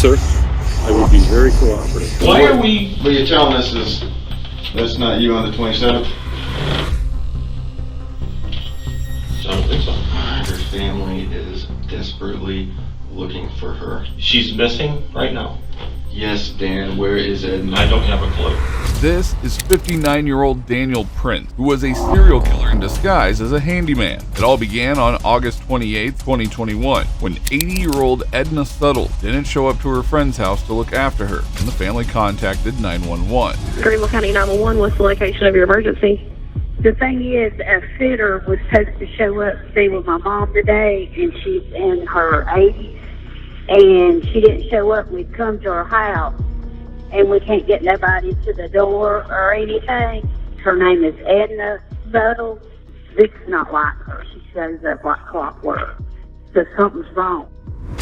Sir, I would be very cooperative. Why are we... What you're telling us is that's not you on the 27th? I don't think so. Her family is desperately looking for her. She's missing right now. Yes, Dan, where is Edna? I don't have a clue. This is 59-year-old Daniel Prince, who was a serial killer in disguise as a handyman. It all began on August 28, 2021, when 80-year-old Edna Suttle didn't show up to her friend's house to look after her, and the family contacted 911. Greenville County 911, what's the location of your emergency? The thing is, a fitter was supposed to show up to stay with my mom today, and she's in her 80s, and she didn't show up. We've come to her house, and we can't get nobody to the door or anything. Her name is Edna Suttle. This is not like her. She shows up like clockwork. So something's wrong.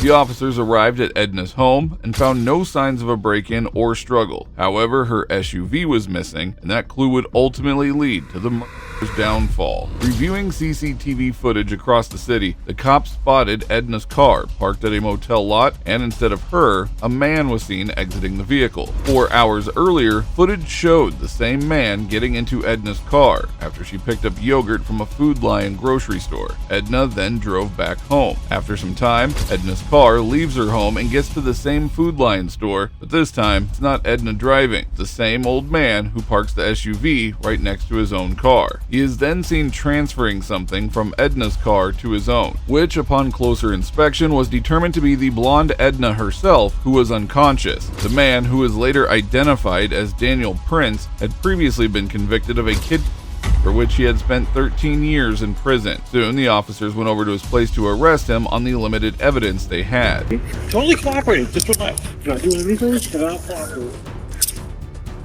The officers arrived at Edna's home and found no signs of a break-in or struggle. However, her SUV was missing, and that clue would ultimately lead to the murderer's downfall. Reviewing CCTV footage across the city, the cops spotted Edna's car parked at a motel lot, and instead of her, a man was seen exiting the vehicle. 4 hours earlier, footage showed the same man getting into Edna's car after she picked up yogurt from a Food Lion grocery store. Edna then drove back home. After some time, Edna's car leaves her home and gets to the same Food Lion store, but this time it's not Edna driving. It's the same old man who parks the SUV right next to his own car. He is then seen transferring something from Edna's car to his own, which upon closer inspection was determined to be the blonde Edna herself, who was unconscious. The man, who was later identified as Daniel Prince, had previously been convicted of a kidnapping for which he had spent 13 years in prison. Soon, the officers went over to his place to arrest him on the limited evidence they had. Totally cooperating. Just relax. You're not doing anything, and I'll cooperate.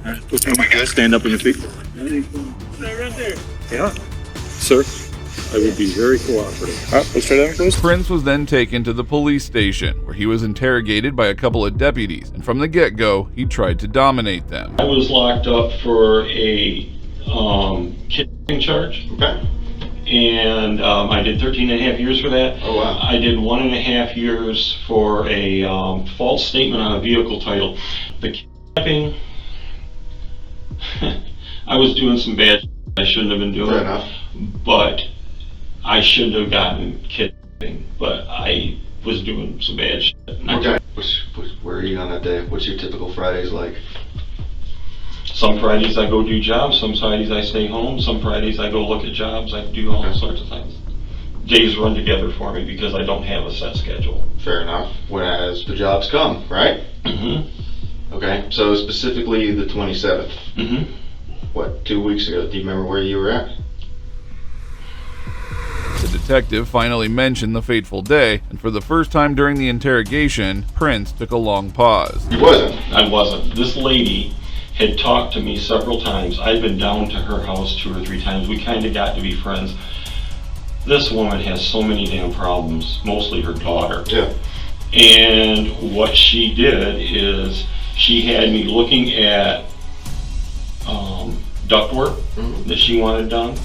All right, okay. Am I good? Stand up on your feet. Right there. Yeah. Sir, I would be very cooperative. All right, let's try that, please. Prince was then taken to the police station, where he was interrogated by a couple of deputies, and from the get-go, he tried to dominate them. I was locked up for a kidnapping charge. Okay. And I did 13 and a half years for that. Oh, wow. I did 1.5 years for a false statement on a vehicle title. The kidnapping, I was doing some bad shit I shouldn't have been doing. Fair enough. But I shouldn't have gotten kidnapping, but I was doing some bad shit. Okay. Where are you on that day? What's your typical Fridays like? Some Fridays I go do jobs, some Fridays I stay home, some Fridays I go look at jobs, I do all sorts of things. Days run together for me because I don't have a set schedule. Fair enough. As the jobs come, right? Mm-hmm. Okay, so specifically the 27th. Mm-hmm. What, 2 weeks ago? Do you remember where you were at? The detective finally mentioned the fateful day, and for the first time during the interrogation, Prince took a long pause. You wasn't? I wasn't. This lady had talked to me several times. I'd been down to her house 2 or 3 times. We kind of got to be friends. This woman has so many damn problems, mostly her daughter. Yeah. And what she did is she had me looking at ductwork that she wanted done.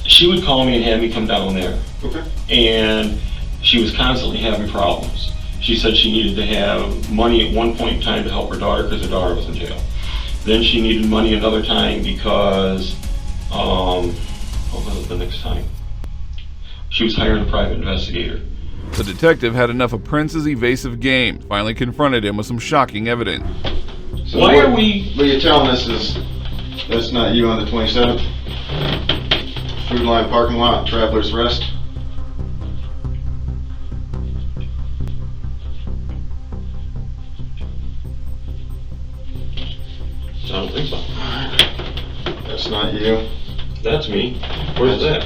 She would call me and have me come down there. Okay. And she was constantly having problems. She said she needed to have money at one point in time to help her daughter because her daughter was in jail. Then she needed money another time because, what was it the next time? She was hiring a private investigator. The detective had enough of Prince's evasive game, finally confronted him with some shocking evidence. So Why are we... What you're telling us is that's not you on the 27th? Food Line parking lot, Traveler's Rest? I don't think so. That's not you. That's me. Where's that?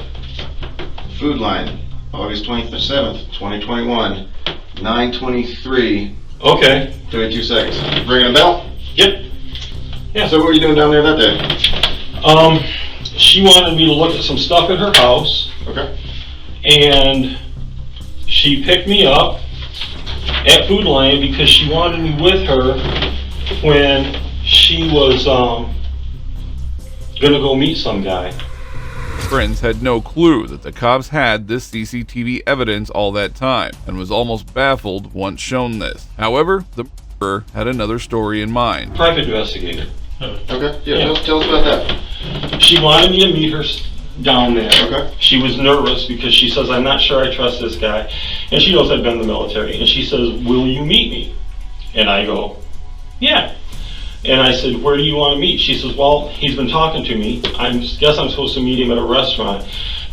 Food Line, August 27th, 2021, 9:23, Okay. 22 seconds. Ringing a bell? Yep. Yeah. So what were you doing down there that day? She wanted me to look at some stuff at her house, Okay. and she picked me up at Food Lion because she wanted me with her when she was gonna go meet some guy. Prince had no clue that the cops had this CCTV evidence all that time and was almost baffled once shown this. However, the murderer had another story in mind. Private investigator. Okay, yeah, tell us about that. She wanted me to meet her down there. Okay. She was nervous because she says, I'm not sure I trust this guy. And she knows I've been in the military. And she says, will you meet me? And I go, yeah. And I said, where do you want to meet? She says, well, he's been talking to me. I guess I'm supposed to meet him at a restaurant.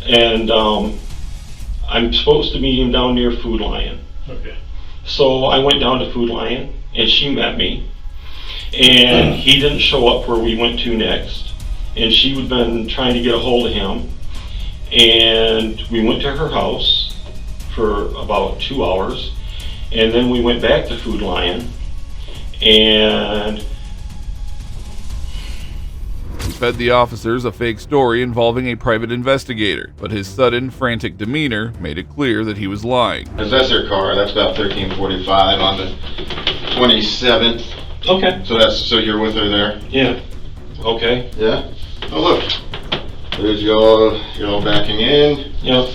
And I'm supposed to meet him down near Food Lion. Okay. So I went down to Food Lion, and she met me. And he didn't show up where we went to next. And she had been trying to get a hold of him. And we went to her house for about 2 hours. And then we went back to Food Lion. And He fed the officers a fake story involving a private investigator, but his sudden, frantic demeanor made it clear that he was lying. That's their car. That's about 13:45 on the 27th. okay, So you're with her there? yeah, okay, Yeah. Oh look, there's y'all backing in. yeah,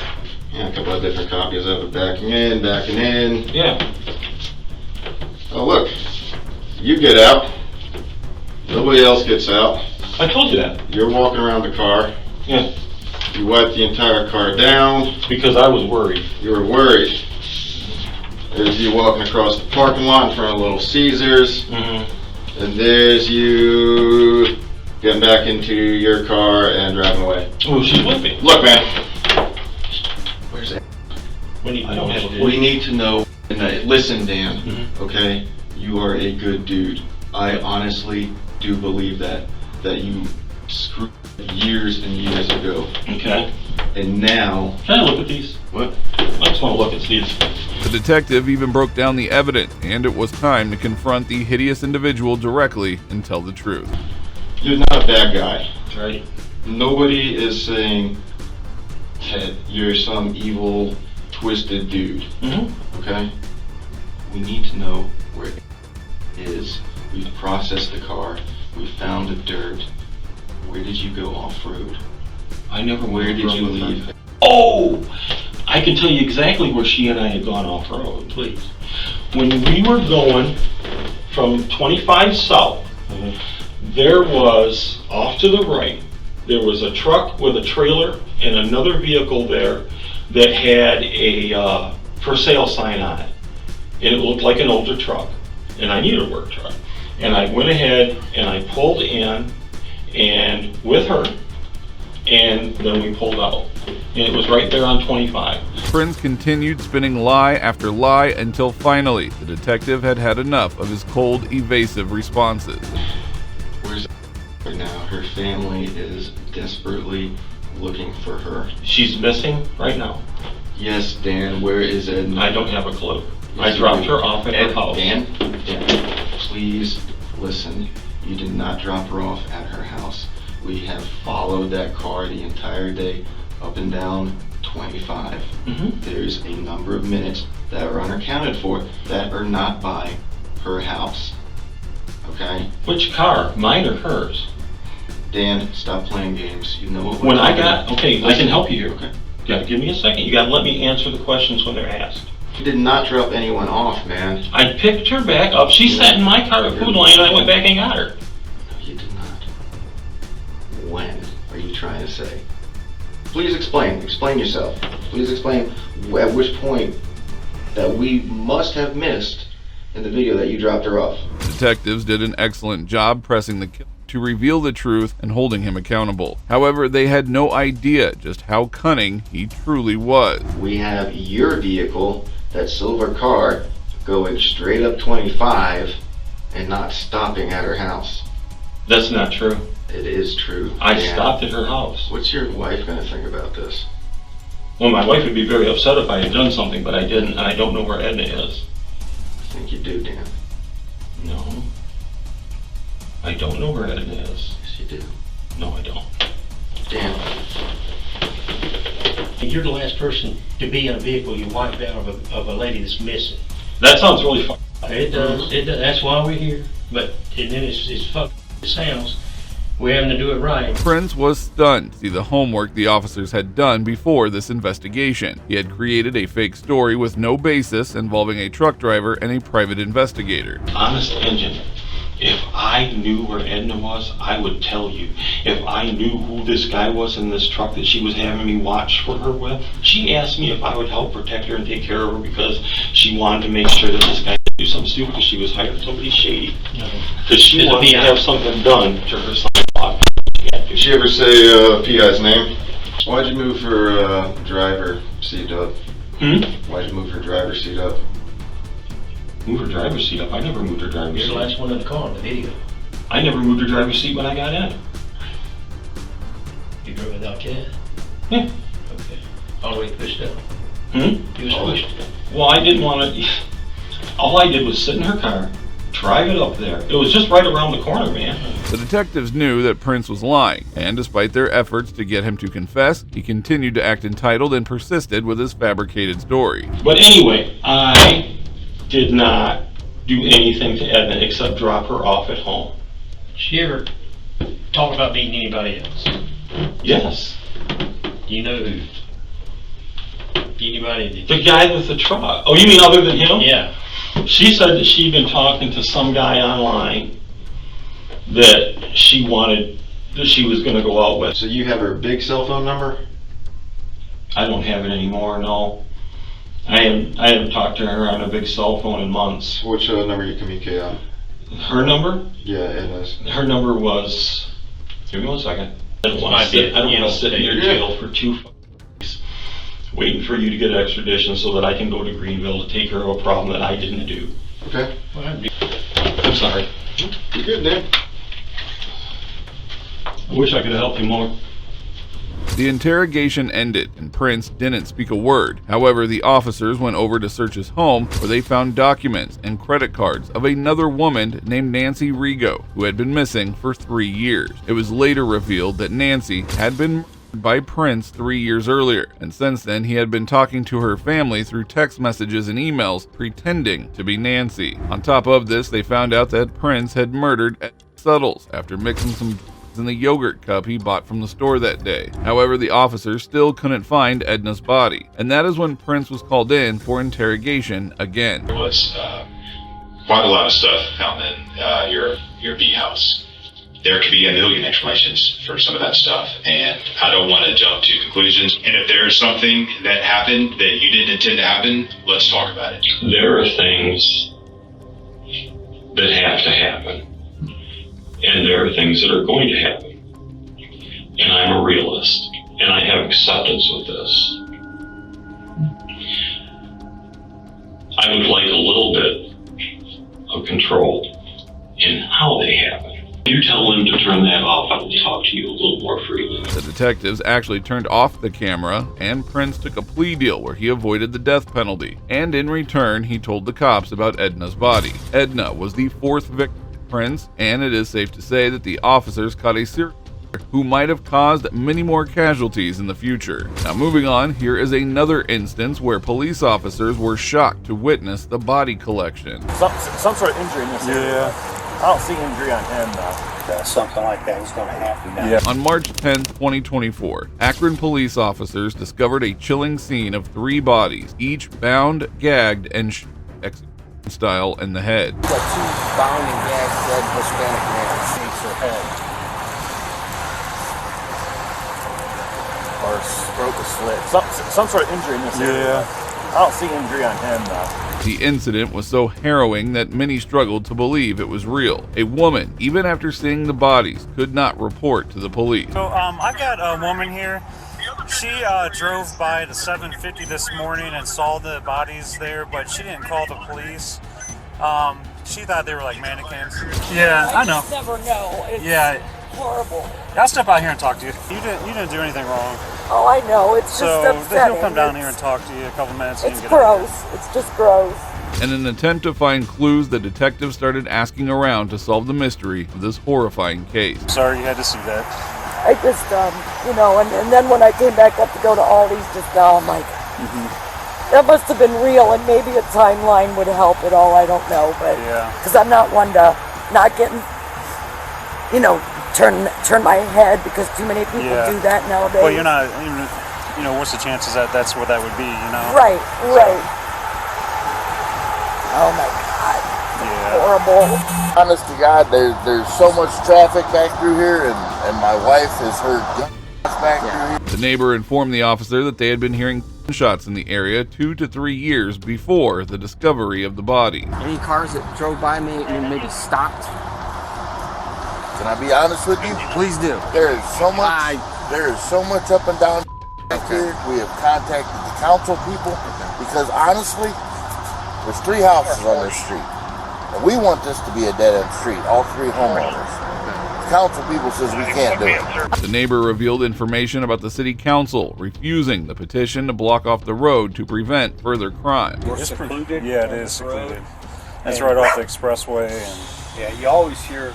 Yeah, a couple of different copies of it. Backing in. yeah. Oh look, you get out. Nobody else gets out. I told you that. You're walking around the car. Yeah, You wipe the entire car down. because I was worried. You were worried. There's you walking across the parking lot in front of Little Caesars. Mm-hmm. And there's you getting back into your car and driving away. Oh, she's with me. Look, man. Where's that? I don't have a We need to know. Listen, Dan. Mhm. Okay, you are a good dude. I honestly do believe that you screwed years and years ago, Okay. and now Can I look at these? what? I just want to look at these. The detective even broke down the evidence, and it was time to confront the hideous individual directly and tell the truth. You're not a bad guy. Right. Nobody is saying that you're some evil, twisted dude. Mm-hmm. Okay? We need to know where it is. We've processed the car. We found the dirt. Where did you go off-road? I never went Where did off-road you with her. leave? Oh! I can tell you exactly where she and I had gone off-road. Please. When we were going from 25 south, there was, off to the right, there was a truck with a trailer and another vehicle there that had a for sale sign on it. And it looked like an older truck. And I needed a work truck. And I went ahead and I pulled in and with her, and then we pulled out. And it was right there on 25. Prince continued spinning lie after lie until finally the detective had had enough of his cold, evasive responses. Where's right now? Her family is desperately looking for her. She's missing right now. Yes, Dan, where is Edna? I don't have a clue. Yes, I you dropped do. her off at her house. Dan, please listen. You did not drop her off at her house. We have followed that car the entire day up and down 25. Mhm. There's a number of minutes that are unaccounted for that are not by her house. Okay? Which car? Mine or hers? Dan, stop playing games. You know what we're When I talking got, about. okay, I can help you here. Okay. You gotta give me a second. You gotta let me answer the questions when they're asked. You did not drop anyone off, man. I picked her back up. She sat in my car at Food Lion and I went back and got her. No, you did not. When are you trying to say? Please explain. Explain yourself. Please explain at which point that we must have missed in the video that you dropped her off. Detectives did an excellent job pressing the killer to reveal the truth and holding him accountable. However, they had no idea just how cunning he truly was. We have your vehicle, that silver car, going straight up 25 and not stopping at her house. That's not true. It is true. I Dan. stopped at her house. What's your wife going to think about this? Well, my wife would be very upset if I had done something, but I didn't, and I don't know where Edna is. I think you do, Dan. No. I don't know where Edna is. Yes, you do. No, I don't. Dan. You're the last person to be in a vehicle you wiped out of a lady that's missing. That sounds really fun. It does. It does. That's why we're here. But and then it's fuck. It sounds. We're having to do it right. Prince was stunned to see the homework the officers had done before this investigation. He had created a fake story with no basis involving a truck driver and a private investigator. Honest engine. If I knew where Edna was, I would tell you. If I knew who this guy was in this truck that she was having me watch for her with, she asked me if I would help protect her and take care of her because she wanted to make sure that this guy didn't do something stupid because she was hiring somebody shady. Because she wanted to have something done to her son. Did she ever say PI's name? Why'd you move her driver seat up? Why'd you move her driver's seat up? Move her driver's seat up? I never moved her driver's You're seat. the last one in the car in the video. I never moved her driver's seat when I got in. You drove without Cat? Yeah. Okay. All the way pushed up. Hmm? He was pushed. Well, I didn't want to. All I did was sit in her car, drive it up there. It was just right around the corner, man. The detectives knew that Prince was lying, and despite their efforts to get him to confess, he continued to act entitled and persisted with his fabricated story. But anyway, I did not do anything to Edna except drop her off at home. She ever talk about meeting anybody else? Yes. Do you know who? Anybody? The guy with the truck. Oh, you mean other than him? Yeah. She said that she'd been talking to some guy online that she was going to go out with. So you have her big cell phone number? I don't have it anymore, no. I haven't talked to her on a big cell phone in months. Which number you communicate on? Her number? Yeah, Edna's. Her number was, give me 1 second. I don't want Might to be, sit, I don't you want know, to sit in your yeah. jail for 2 weeks waiting for you to get extradition so that I can go to Greenville to take care of a problem that I didn't do. Okay. Well, that'd be- I'm sorry. You're good, Dan. I wish I could have helped you more. The interrogation ended, and Prince didn't speak a word. However, the officers went over to search his home, where they found documents and credit cards of another woman named Nancy Rigo, who had been missing for 3 years. It was later revealed that Nancy had been murdered by Prince 3 years earlier, and since then he had been talking to her family through text messages and emails, pretending to be Nancy. On top of this, they found out that Prince had murdered Ed Suttles after mixing some in the yogurt cup he bought from the store that day. However, the officers still couldn't find Edna's body, and that is when Prince was called in for interrogation again. There was quite a lot of stuff found in your B house. There could be a million explanations for some of that stuff, and I don't want to jump to conclusions. And if there's something that happened that you didn't intend to happen, let's talk about it. There are things that have to happen, and there are things that are going to happen. And I'm a realist, and I have acceptance with this. I would like a little bit of control in how they happen. You tell them to turn that off, I will talk to you a little more freely. The detectives actually turned off the camera, and Prince took a plea deal where he avoided the death penalty, and in return he told the cops about Edna's body. Edna was the 4th victim of Prince, and it is safe to say that the officers caught a serial killer who might have caused many more casualties in the future. Now moving on, here is another instance where police officers were shocked to witness the body collection. Some sort of injury in this area. I don't see injury on him though. Something like that is going to happen now. Yeah. On March 10, 2024, Akron police officers discovered a chilling scene of 3 bodies, each bound, gagged, and execution style in the head. Got 2 bound and gagged dead Hispanic men. Shakes her head. Or throat was slit. Some sort of injury in this area. I don't see injury on him though. The incident was so harrowing that many struggled to believe it was real. A woman, even after seeing the bodies, could not report to the police. So I've got a woman here. She drove by the 750 this morning and saw the bodies there, but she didn't call the police. She thought they were like mannequins. Yeah, I know. Never know. It's horrible. I'll step out here and talk to you. You didn't do anything wrong. Oh, I know. It's just upsetting. He'll come down here and talk to you a couple minutes. It's gross. It's just gross. In an attempt to find clues, the detectives started asking around to solve the mystery of this horrifying case. Sorry you had to see that. I just, and then when I came back up to go to Aldi's just now, I'm like, that must have been real, and maybe a timeline would help at all. I don't know, but because I'm not one to not getting, turn my head because too many people Yeah. do that nowadays. Well, you're not even, you know, what's the chances that that's what that would be, you know? Right. Oh my God. Yeah. Horrible. Honest to God, there's so much traffic back through here, and my wife has heard gunshots back through here. The neighbor informed the officer that they had been hearing gunshots in the area 2 to 3 years before the discovery of the body. Any cars that drove by me and maybe stopped? Can I be honest with you? Please do. There is so much. There is so much up and down back here. We have contacted the council people because honestly, there's 3 houses on this street, and we want this to be a dead-end street. All 3 homeowners. The council people says we can't do it. The neighbor revealed information about the city council refusing the petition to block off the road to prevent further crime. It's secluded. Yeah, it is secluded. It's right off the expressway. And Yeah, you always hear,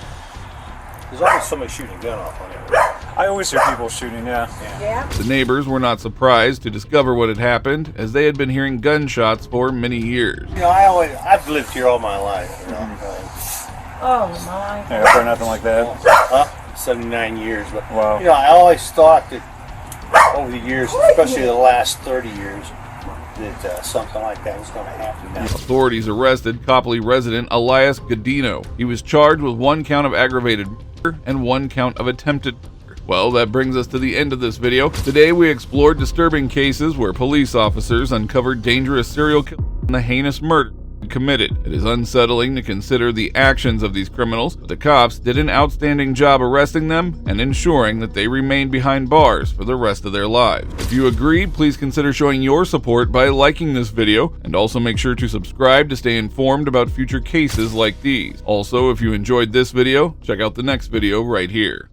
there's always somebody shooting a gun off on it. I always hear people shooting, yeah. The neighbors were not surprised to discover what had happened, as they had been hearing gunshots for many years. You know, I've lived here all my life, you know. Oh my. Yeah, probably nothing like that. 79 years, but Wow. you know, I always thought that over the years, especially the last 30 years, that something like that was going to happen now. Authorities arrested Copley resident Elias Godino. He was charged with 1 count of aggravated murder and 1 count of attempted murder. Well, that brings us to the end of this video. Today we explored disturbing cases where police officers uncovered dangerous serial killers and the heinous murder committed. It is unsettling to consider the actions of these criminals, but the cops did an outstanding job arresting them and ensuring that they remain behind bars for the rest of their lives. If you agree, please consider showing your support by liking this video, and also make sure to subscribe to stay informed about future cases like these. Also, if you enjoyed this video, check out the next video right here.